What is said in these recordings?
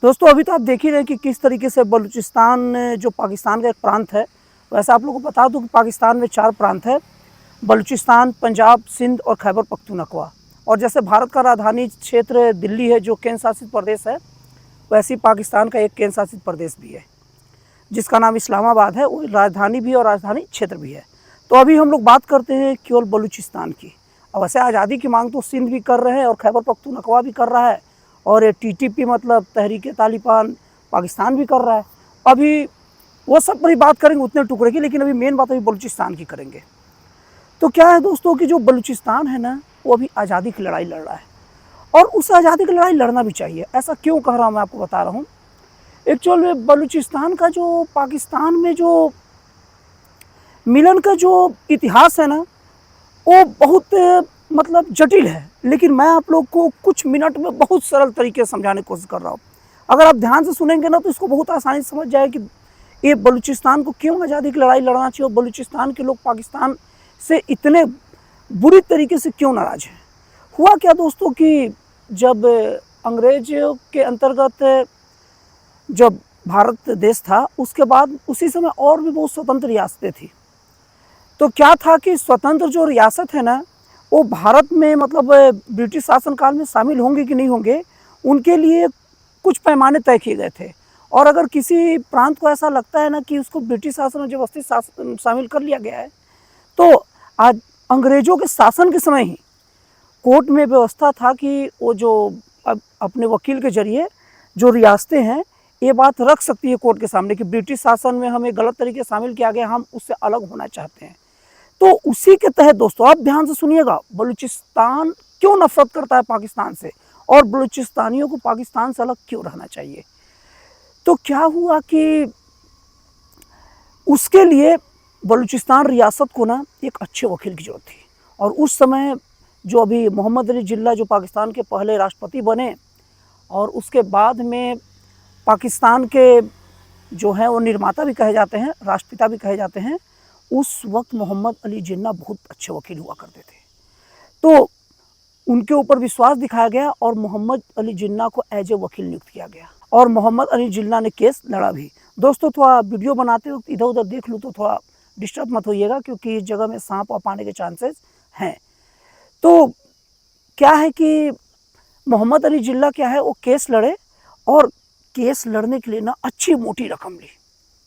दोस्तों अभी तो आप देख ही रहे हैं कि किस तरीके से बलूचिस्तान जो पाकिस्तान का एक प्रांत है। वैसे आप लोगों को बता दूं कि पाकिस्तान में 4 प्रांत है: बलूचिस्तान, पंजाब, सिंध और खैबर पख्तूनख्वा। और जैसे भारत का राजधानी क्षेत्र दिल्ली है जो केंद्र शासित प्रदेश है, वैसे ही पाकिस्तान का एक केंद्र शासित प्रदेश भी है जिसका नाम इस्लामाबाद है। वो राजधानी भी और राजधानी क्षेत्र भी है। तो अभी हम लोग बात करते हैं केवल बलूचिस्तान की। और वैसे आज़ादी की मांग तो सिंध भी कर रहे हैं और खैबर पख्तूनख्वा भी कर रहा है, और टीटीपी मतलब तहरीक तालिबान पाकिस्तान भी कर रहा है। अभी वो सब पर ही बात करेंगे उतने टुकड़े की, लेकिन अभी मेन बात अभी बलूचिस्तान की करेंगे। तो क्या है दोस्तों कि जो बलूचिस्तान है ना, वो अभी आज़ादी की लड़ाई लड़ रहा है, और उस आज़ादी की लड़ाई लड़ना भी चाहिए। ऐसा क्यों कह रहा हूँ मैं आपको बता रहा हूँ। एक्चुअल में बलूचिस्तान का जो पाकिस्तान में जो मिलन का जो इतिहास है ना, वो बहुत मतलब जटिल है। लेकिन मैं आप लोग को कुछ मिनट में बहुत सरल तरीके से समझाने की कोशिश कर रहा हूँ। अगर आप ध्यान से सुनेंगे ना तो इसको बहुत आसानी से समझ जाए कि ये बलूचिस्तान को क्यों आज़ादी की लड़ाई लड़ना चाहिए और बलूचिस्तान के लोग पाकिस्तान से इतने बुरी तरीके से क्यों नाराज़ हैं। हुआ क्या दोस्तों कि जब अंग्रेज़ों के अंतर्गत जब भारत देश था, उसके बाद उसी समय और भी बहुत स्वतंत्र रियासतें थी। तो क्या था कि स्वतंत्र जो रियासत है ना, वो भारत में मतलब ब्रिटिश शासनकाल में शामिल होंगे कि नहीं होंगे, उनके लिए कुछ पैमाने तय किए गए थे। और अगर किसी प्रांत को ऐसा लगता है ना कि उसको ब्रिटिश शासन में जबरदस्ती शामिल कर लिया गया है, तो आज अंग्रेज़ों के शासन के समय ही कोर्ट में व्यवस्था था कि वो जो अपने वकील के जरिए जो रियासतें हैं, ये बात रख सकती है कोर्ट के सामने कि ब्रिटिश शासन में हमें गलत तरीके से शामिल किया गया, हम उससे अलग होना चाहते हैं। तो उसी के तहत दोस्तों आप ध्यान से सुनिएगा, बलूचिस्तान क्यों नफरत करता है पाकिस्तान से, और बलूचिस्तानियों को पाकिस्तान से अलग क्यों रहना चाहिए। तो क्या हुआ कि उसके लिए बलूचिस्तान रियासत को ना एक अच्छे वकील की जरूरत थी। और उस समय जो अभी मोहम्मद अली जिन्ना जो पाकिस्तान के पहले राष्ट्रपति बने, और उसके बाद में पाकिस्तान के जो हैं वो निर्माता भी कहे जाते हैं, राष्ट्रपिता भी कहे जाते हैं, उस वक्त मोहम्मद अली जिन्ना बहुत अच्छे वकील हुआ करते थे। तो उनके ऊपर विश्वास दिखाया गया और मोहम्मद अली जिन्ना को एज ए वकील नियुक्त किया गया, और मोहम्मद अली जिन्ना ने केस लड़ा भी। दोस्तों थोड़ा वीडियो बनाते वक्त इधर उधर देख लूँ तो थोड़ा डिस्टर्ब मत होइएगा, क्योंकि इस जगह में सांप वाप आने के चांसेस हैं। तो क्या है कि मोहम्मद अली जिन्ना क्या है, वो केस लड़े, और केस लड़ने के लिए ना अच्छी मोटी रकम ली,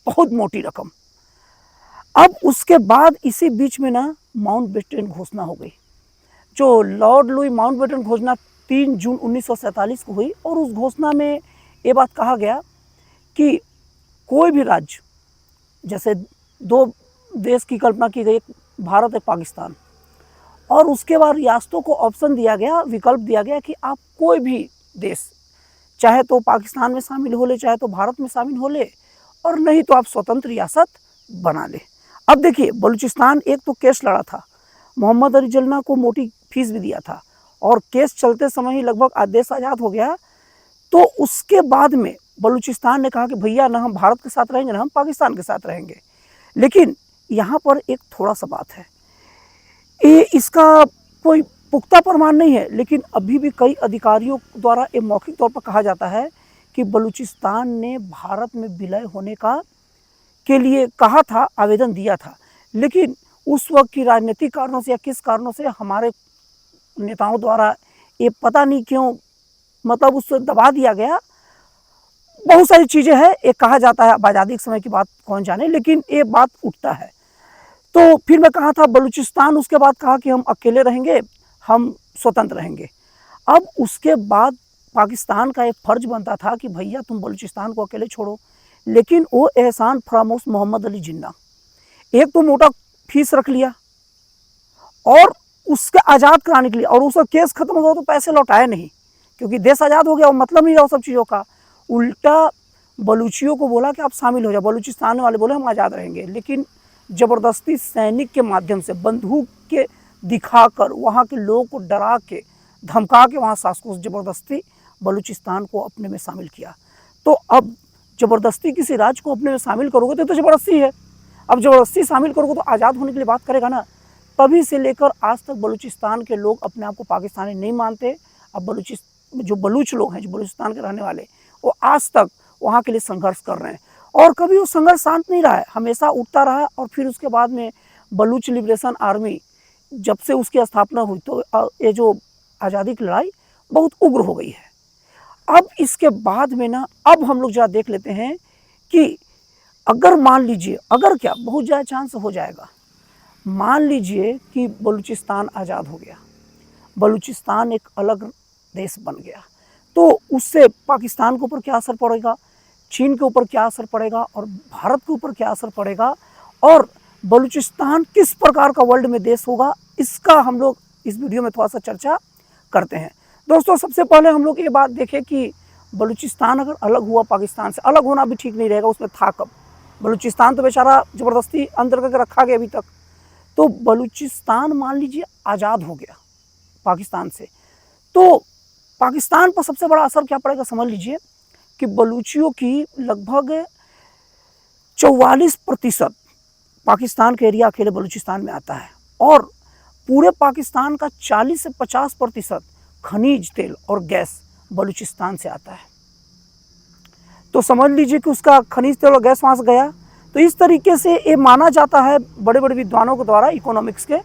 बहुत मोटी रकम। अब उसके बाद इसी बीच में ना माउंटबेटन घोषणा हो गई, जो लॉर्ड लुई माउंटबेटन घोषणा 3 जून 1947 को हुई। और उस घोषणा में ये बात कहा गया कि कोई भी राज्य, जैसे 2 देश की कल्पना की गई, भारत और पाकिस्तान, और उसके बाद रियासतों को ऑप्शन दिया गया, विकल्प दिया गया कि आप कोई भी देश चाहे तो पाकिस्तान में शामिल हो ले, चाहे तो भारत में शामिल हो ले, और नहीं तो आप स्वतंत्र रियासत बना ले। अब देखिए बलूचिस्तान एक तो केस लड़ा था, मोहम्मद अली जिन्ना को मोटी फीस भी दिया था, और केस चलते समय ही लगभग देश आज़ाद हो गया। तो उसके बाद में बलूचिस्तान ने कहा कि भैया ना हम भारत के साथ रहेंगे ना हम पाकिस्तान के साथ रहेंगे। लेकिन यहाँ पर एक थोड़ा सा बात है, ये इसका कोई पुख्ता प्रमाण नहीं है, लेकिन अभी भी कई अधिकारियों द्वारा ये मौखिक तौर पर कहा जाता है कि बलूचिस्तान ने भारत में विलय होने का के लिए कहा था, आवेदन दिया था। लेकिन उस वक्त की राजनीतिक कारणों से या किस कारणों से हमारे नेताओं द्वारा ये पता नहीं क्यों मतलब उससे दबा दिया गया। बहुत सारी चीज़ें हैं, ये कहा जाता है, अब आज़ादी के समय की बात कौन जाने, लेकिन ये बात उठता है। तो फिर मैं कहा था बलूचिस्तान उसके बाद कहा कि हम अकेले रहेंगे, हम स्वतंत्र रहेंगे। अब उसके बाद पाकिस्तान का एक फ़र्ज बनता था कि भैया तुम बलूचिस्तान को अकेले छोड़ो। लेकिन वो एहसान फरामोश मोहम्मद अली जिन्ना एक तो मोटा फीस रख लिया, और उसके आज़ाद कराने के लिए, और उसका केस खत्म हुआ तो पैसे लौटाए नहीं, क्योंकि देश आज़ाद हो गया और मतलब नहीं रहा सब चीज़ों का। उल्टा बलूचियों को बोला कि आप शामिल हो जाओ, बलूचिस्तान वाले बोले हम आज़ाद रहेंगे। लेकिन ज़बरदस्ती सैनिक के माध्यम से बंदूक के दिखाकर, वहाँ के लोगों को डरा के धमका के, वहाँ शासकों से ज़बरदस्ती बलूचिस्तान को अपने में शामिल किया। तो अब ज़बरदस्ती किसी राज्य को अपने में शामिल करोगे तो ज़बरदस्ती है। अब ज़बरदस्ती शामिल करोगे तो आज़ाद होने के लिए बात करेगा ना। तभी से लेकर आज तक बलूचिस्तान के लोग अपने आप को पाकिस्तानी नहीं मानते। अब जो बलूच लोग हैं, जो बलूचिस्तान के रहने वाले, वो आज तक वहाँ के लिए संघर्ष कर रहे हैं और कभी वो संघर्ष शांत नहीं रहा है, हमेशा उठता रहा है। और फिर उसके बाद में बलूच लिबरेशन आर्मी जब से उसकी स्थापना हुई तो ये जो आज़ादी की लड़ाई बहुत उग्र हो गई है। अब इसके बाद में ना अब हम लोग जरा देख लेते हैं कि अगर मान लीजिए, अगर क्या बहुत ज़्यादा चांस हो जाएगा, मान लीजिए कि बलूचिस्तान आज़ाद हो गया, बलूचिस्तान एक अलग देश बन गया, तो उससे पाकिस्तान के ऊपर क्या असर पड़ेगा, चीन के ऊपर क्या असर पड़ेगा और भारत के ऊपर क्या असर पड़ेगा, और बलूचिस्तान किस प्रकार का वर्ल्ड में देश होगा, इसका हम लोग इस वीडियो में थोड़ा सा चर्चा करते हैं। दोस्तों, सबसे पहले हम लोग ये बात देखें कि बलूचिस्तान अगर अलग हुआ पाकिस्तान से, अलग होना भी ठीक नहीं रहेगा, उसमें था कब, बलूचिस्तान तो बेचारा ज़बरदस्ती अंदर करके रखा गया अभी तक। तो बलूचिस्तान मान लीजिए आज़ाद हो गया पाकिस्तान से, तो पाकिस्तान पर सबसे बड़ा असर क्या पड़ेगा समझ लीजिए कि बलूचियों की लगभग 44% पाकिस्तान का एरिया अकेले बलूचिस्तान में आता है और पूरे पाकिस्तान का 40 से 50% खनिज तेल और गैस बलूचिस्तान से आता है। तो समझ लीजिए कि उसका खनिज तेल और गैस वहाँ से गया। तो इस तरीके से ये माना जाता है बड़े बड़े विद्वानों के द्वारा इकोनॉमिक्स के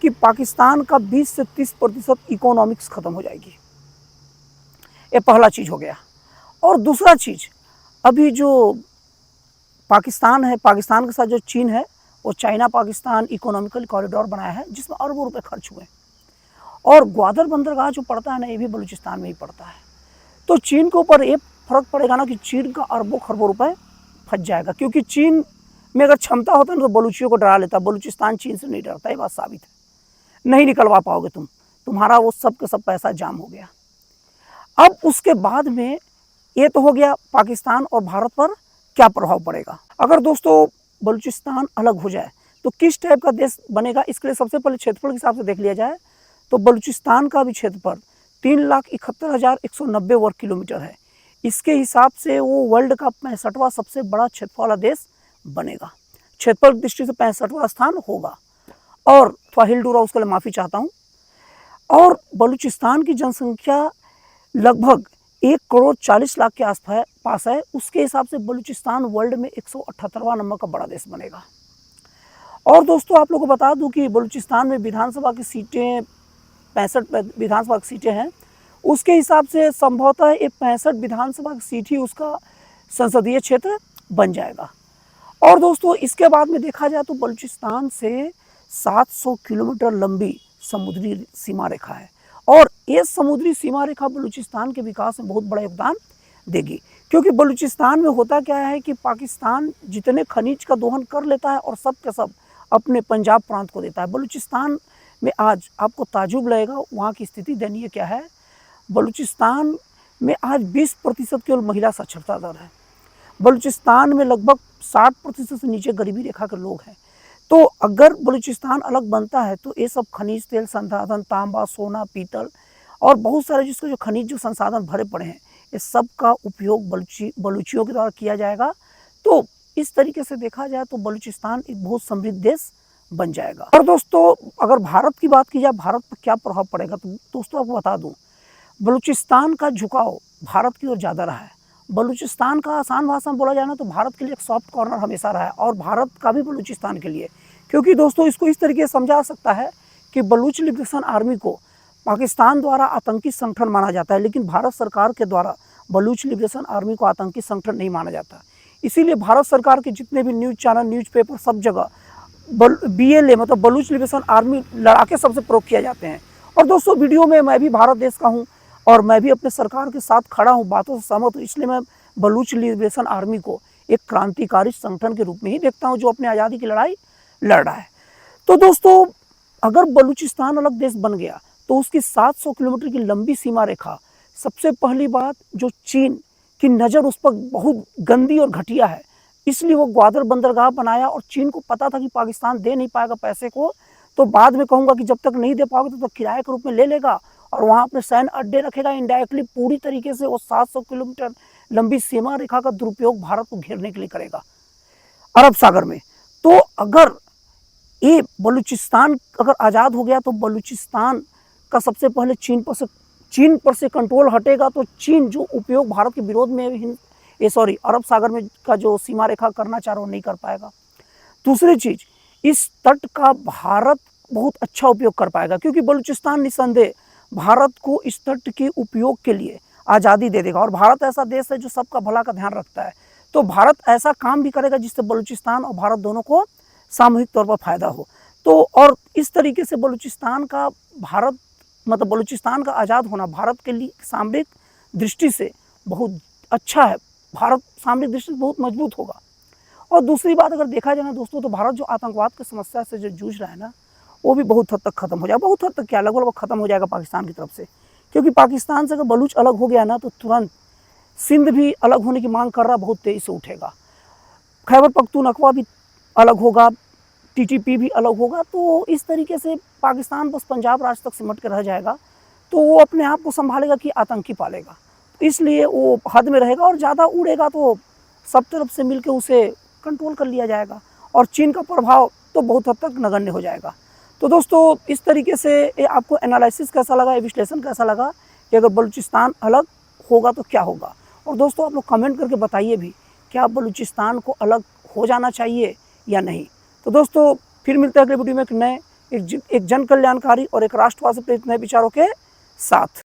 कि पाकिस्तान का 20 से 30% इकोनॉमिक्स ख़त्म हो जाएगी। ये पहला चीज़ हो गया। और दूसरा चीज़, अभी जो पाकिस्तान है, पाकिस्तान के साथ जो चीन है, वो चाइना पाकिस्तान इकोनॉमिकल कॉरिडोर बनाया है जिसमें अरबों रुपए खर्च हुए। और ग्वादर बंदरगाह जो पड़ता है ना, ये भी बलूचिस्तान में ही पड़ता है। तो चीन के ऊपर ये फर्क पड़ेगा ना कि चीन का अरबों खरबों रुपए फंस जाएगा, क्योंकि चीन में अगर क्षमता होता ना तो बलूचियों को डरा लेता। बलूचिस्तान चीन से नहीं डरता, ये बात साबित है। नहीं निकलवा पाओगे तुम्हारा वो सब का सब पैसा जाम हो गया। अब उसके बाद में ये तो हो गया पाकिस्तान और भारत पर क्या प्रभाव पड़ेगा। अगर दोस्तों बलूचिस्तान अलग हो जाए तो किस टाइप का देश बनेगा, इसके लिए सबसे पहले क्षेत्रफल के हिसाब से देख लिया जाए तो बलूचिस्तान का भी क्षेत्रफल 3,71,190 वर्ग किलोमीटर है। इसके हिसाब से वो वर्ल्ड का 65वां सबसे बड़ा क्षेत्रफल वाला देश बनेगा। क्षेत्रफल दृष्टि से 65वां स्थान होगा। और थोड़ा हिल डूरा उसके लिए माफ़ी चाहता हूँ। और बलूचिस्तान की जनसंख्या लगभग 1,40,00,000 के आसपास है। उसके हिसाब से बलूचिस्तान वर्ल्ड में 178वां नंबर का बड़ा देश बनेगा। और दोस्तों आप लोगों को बता दूं कि बलूचिस्तान में विधानसभा की सीटें 65 विधानसभा की सीटें हैं। उसके हिसाब से संभवतः ये 65 विधानसभा की सीट ही उसका संसदीय क्षेत्र बन जाएगा। और दोस्तों इसके बाद में देखा जाए तो बलूचिस्तान से 700 किलोमीटर लंबी समुद्री सीमा रेखा है और ये समुद्री सीमा रेखा बलूचिस्तान के विकास में बहुत बड़ा योगदान देगी। क्योंकि बलूचिस्तान में होता क्या है कि पाकिस्तान जितने खनिज का दोहन कर लेता है और सब के सब अपने पंजाब प्रांत को देता है। बलूचिस्तान में आज आपको ताजुब लगेगा वहाँ की स्थिति दयनीय क्या है। बलूचिस्तान में आज 20% केवल महिला साक्षरता दर है। बलूचिस्तान में लगभग 60% से नीचे गरीबी रेखा के लोग हैं। तो अगर बलूचिस्तान अलग बनता है तो ये सब खनिज तेल संसाधन, तांबा, सोना, पीतल और बहुत सारे जिसको जो खनिज जो संसाधन भरे पड़े हैं, ये सब का उपयोग बलूचियों के द्वारा किया जाएगा। तो इस तरीके से देखा जाए तो बलूचिस्तान एक बहुत समृद्ध देश बन जाएगा। और दोस्तों अगर भारत की बात की जाए, भारत पर क्या प्रभाव पड़ेगा, तो दोस्तों आपको बता दूं, बलूचिस्तान का झुकाव भारत की ओर ज़्यादा रहा है। बलूचिस्तान का आसान भाषा में बोला जाए ना तो भारत के लिए एक सॉफ्ट कॉर्नर हमेशा रहा है और भारत का भी बलूचिस्तान के लिए। क्योंकि दोस्तों इसको इस तरीके से समझा सकता है कि बलूच लिबरेशन आर्मी को पाकिस्तान द्वारा आतंकी संगठन माना जाता है, लेकिन भारत सरकार के द्वारा बलूच लिबरेशन आर्मी को आतंकी संगठन नहीं माना जाता। इसीलिए भारत सरकार के जितने भी न्यूज़ चैनल, न्यूज़पेपर, सब जगह BLA मतलब बलूच लिबरेशन आर्मी लड़ाके सबसे प्रयोग किया जाते हैं। और दोस्तों वीडियो में मैं भी भारत देश का हूँ और मैं भी अपने सरकार के साथ खड़ा हूँ, बातों से सहमत हूँ। इसलिए मैं बलूच लिबरेशन आर्मी को एक क्रांतिकारी संगठन के रूप में ही देखता हूँ जो अपनी आज़ादी की लड़ाई लड़ रहा है। तो दोस्तों अगर बलूचिस्तान अलग देश बन गया तो उसकी 700 किलोमीटर की लंबी सीमा रेखा, सबसे पहली बात जो चीन की नज़र उस पर बहुत गंदी और घटिया है, इसलिए वो ग्वादर बंदरगाह बनाया और चीन को पता था कि पाकिस्तान दे नहीं पाएगा पैसे को, तो बाद में कहूँगा कि जब तक नहीं दे पाओगे तो किराए के रूप में ले लेगा और वहाँ अपने सैन्य अड्डे रखेगा। इनडायरेक्टली पूरी तरीके से वो 700 किलोमीटर लंबी सीमा रेखा का दुरुपयोग भारत को घेरने के लिए करेगा अरब सागर में। तो अगर ये बलूचिस्तान अगर आज़ाद हो गया तो बलूचिस्तान का सबसे पहले चीन पर से कंट्रोल हटेगा तो चीन जो उपयोग भारत के विरोध में अरब सागर में का जो सीमा रेखा करना चाह रहा वो नहीं कर पाएगा। दूसरी चीज़, इस तट का भारत बहुत अच्छा उपयोग कर पाएगा, क्योंकि बलूचिस्तान निस्संदेह भारत को इस तट के उपयोग के लिए आज़ादी दे देगा। और भारत ऐसा देश है जो सबका भला का ध्यान रखता है, तो भारत ऐसा काम भी करेगा जिससे बलूचिस्तान और भारत दोनों को सामूहिक तौर पर फायदा हो। तो और इस तरीके से बलूचिस्तान का बलूचिस्तान का आज़ाद होना भारत के लिए सामरिक दृष्टि से बहुत अच्छा है। भारत सामरिक दृष्टि से बहुत मजबूत होगा। और दूसरी बात अगर देखा जाए ना दोस्तों, तो भारत जो आतंकवाद की समस्या से जो जूझ रहा है ना, वो भी बहुत हद तक खत्म हो जाएगा। बहुत हद तक क्या, लगभग खत्म हो जाएगा पाकिस्तान की तरफ से, क्योंकि पाकिस्तान से अगर बलूच अलग हो गया ना तो तुरंत सिंध भी अलग होने की मांग कर रहा, बहुत तेज़ी से उठेगा। खैबर पख्तूनख्वा भी अलग होगा, टीटीपी भी अलग होगा। तो इस तरीके से पाकिस्तान बस पंजाब राज्य तक सिमट के रह जाएगा। तो वो अपने आप को संभालेगा कि आतंकी पालेगा, इसलिए वो हद में रहेगा। और ज़्यादा उड़ेगा तो सब तरफ से मिलकर उसे कंट्रोल कर लिया जाएगा, और चीन का प्रभाव तो बहुत हद तक नगण्य हो जाएगा। तो दोस्तों, इस तरीके से ये आपको एनालिसिस कैसा लगा, ये विश्लेषण कैसा लगा कि अगर बलूचिस्तान अलग होगा तो क्या होगा। और दोस्तों, आप लोग कमेंट करके बताइए भी, क्या बलूचिस्तान को अलग हो जाना चाहिए या नहीं। तो दोस्तों, फिर मिलते हैं अगले वीडियो में एक नए एक जन कल्याणकारी और एक राष्ट्रवाद से प्रेरित नए विचारों के साथ।